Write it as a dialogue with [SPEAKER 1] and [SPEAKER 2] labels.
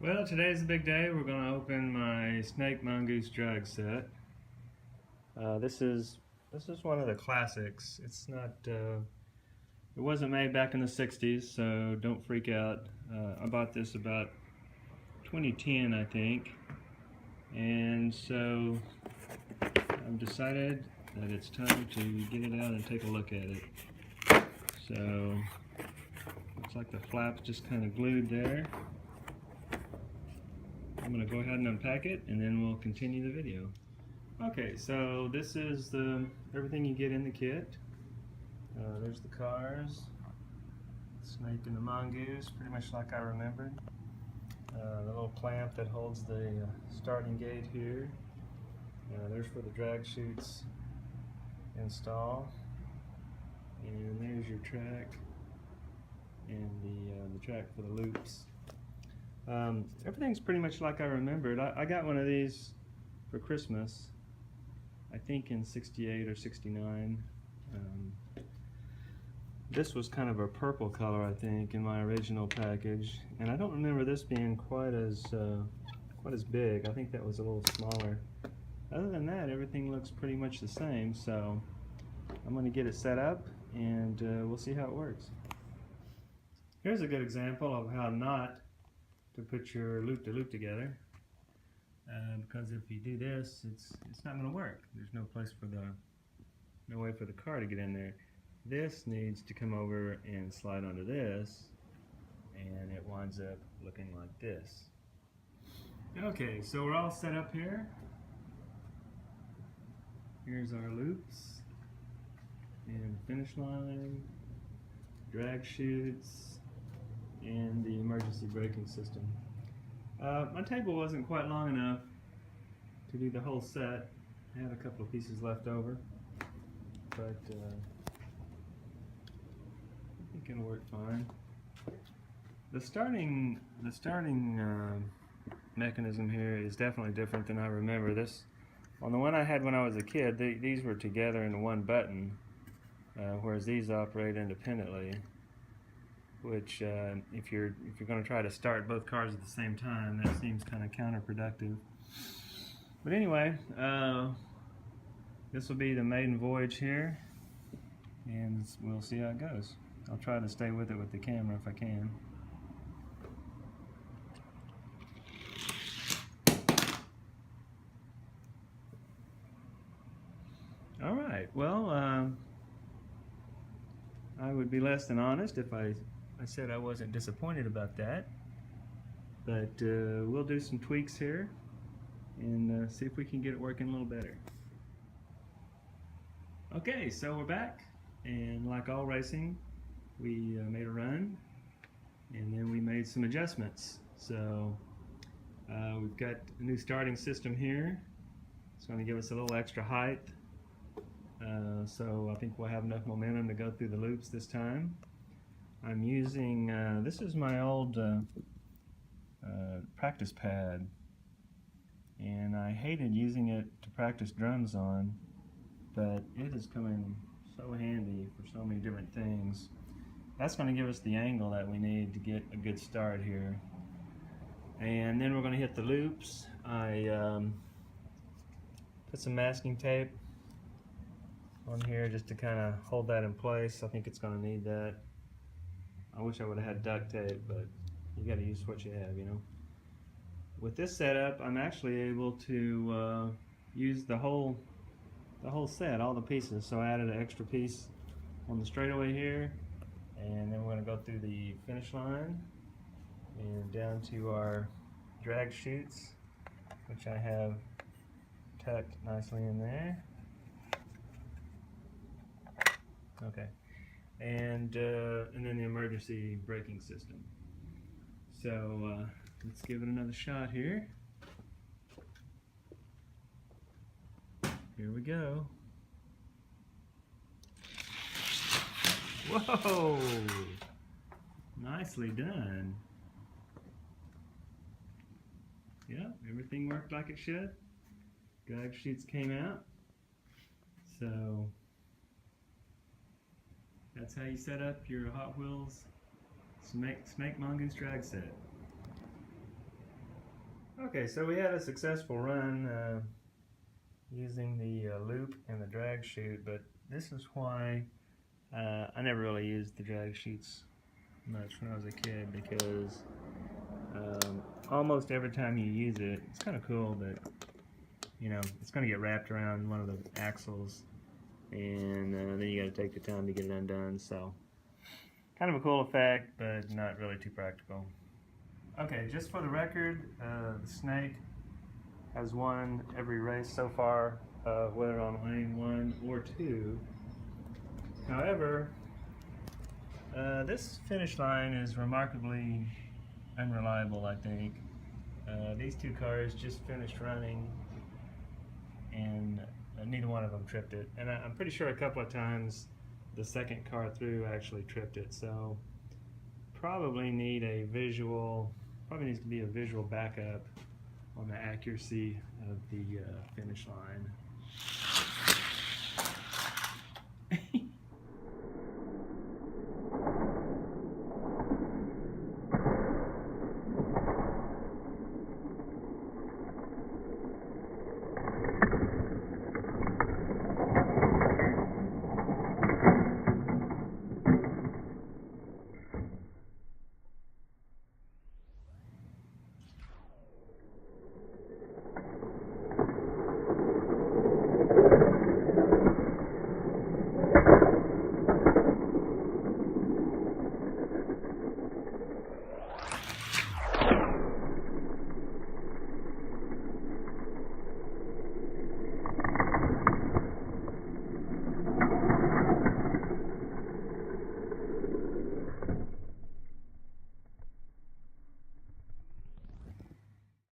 [SPEAKER 1] Well, today's a big day. We're going to open my Snake Mongoose drag set. This is one of the classics. It's not. It wasn't made back in the '60s, so don't freak out. I bought this about 2010, I think, and so I've decided that it's time to get it out and take a look at it. So looks like the flap's just kind of glued there. I'm going to go ahead and unpack it, and then we'll continue the video. Okay, so this is everything you get in the kit. There's the cars, Snake and the Mongoose, pretty much like I remembered. The little clamp that holds the starting gate here. There's where the drag chutes install, and there's your track and the track for the loops. Everything's pretty much like I remembered. I got one of these for Christmas, I think in '68 or '69. This was kind of a purple color, I think, in my original package, and I don't remember this being quite as big. I think that was a little smaller. Other than that, everything looks pretty much the same, so I'm going to get it set up, and we'll see how it works. Here's a good example of how not to put your loop-to-loop together, because if you do this, it's not going to work. There's no way for the car to get in there. This needs to come over and slide onto this, and it winds up looking like this. Okay, so we're all set up here. Here's our loops and finish line, drag chutes, and the emergency braking system. My table wasn't quite long enough to do the whole set. I had a couple of pieces left over, but I think it'll work fine. The starting mechanism here is definitely different than I remember. On the one I had when I was a kid, these were together in one button, whereas these operate independently. Which, if you're going to try to start both cars at the same time, that seems kind of counterproductive. But anyway, this will be the maiden voyage here, and we'll see how it goes. I'll try to stay with it with the camera if I can. All right. Well, I would be less than honest if I said I wasn't disappointed about that, but we'll do some tweaks here and see if we can get it working a little better. Okay, so we're back, and like all racing, we made a run, and then we made some adjustments. So we've got a new starting system here. It's going to give us a little extra height, so I think we'll have enough momentum to go through the loops this time. I'm using, this is my old practice pad, and I hated using it to practice drums on, but it is coming so handy for so many different things. That's going to give us the angle that we need to get a good start here. And then we're going to hit the loops. I put some masking tape on here just to kind of hold that in place. I think it's going to need that. I wish I would have had duct tape, but you got to use what you have, you know. With this setup, I'm actually able to use the whole set, all the pieces. So I added an extra piece on the straightaway here, and then we're going to go through the finish line and down to our drag chutes, which I have tucked nicely in there. Okay. And then the emergency braking system. So let's give it another shot here. Here we go. Whoa! Nicely done. Yeah, everything worked like it should. Drag chutes came out. So that's how you set up your Hot Wheels Snake Mongoose drag set. Okay, so we had a successful run using the loop and the drag chute, but this is why I never really used the drag chutes much when I was a kid, because almost every time you use it, it's kind of cool, but you know, it's going to get wrapped around one of the axles, and then you got to take the time to get it undone. So kind of a cool effect, but not really too practical. Okay, just for the record, the Snake has won every race so far, whether on lane 1 or 2. However, this finish line is remarkably unreliable, I think. These two cars just finished running, and neither one of them tripped it. And I'm pretty sure a couple of times the second car through actually tripped it. So probably needs to be a visual backup on the accuracy of the finish line.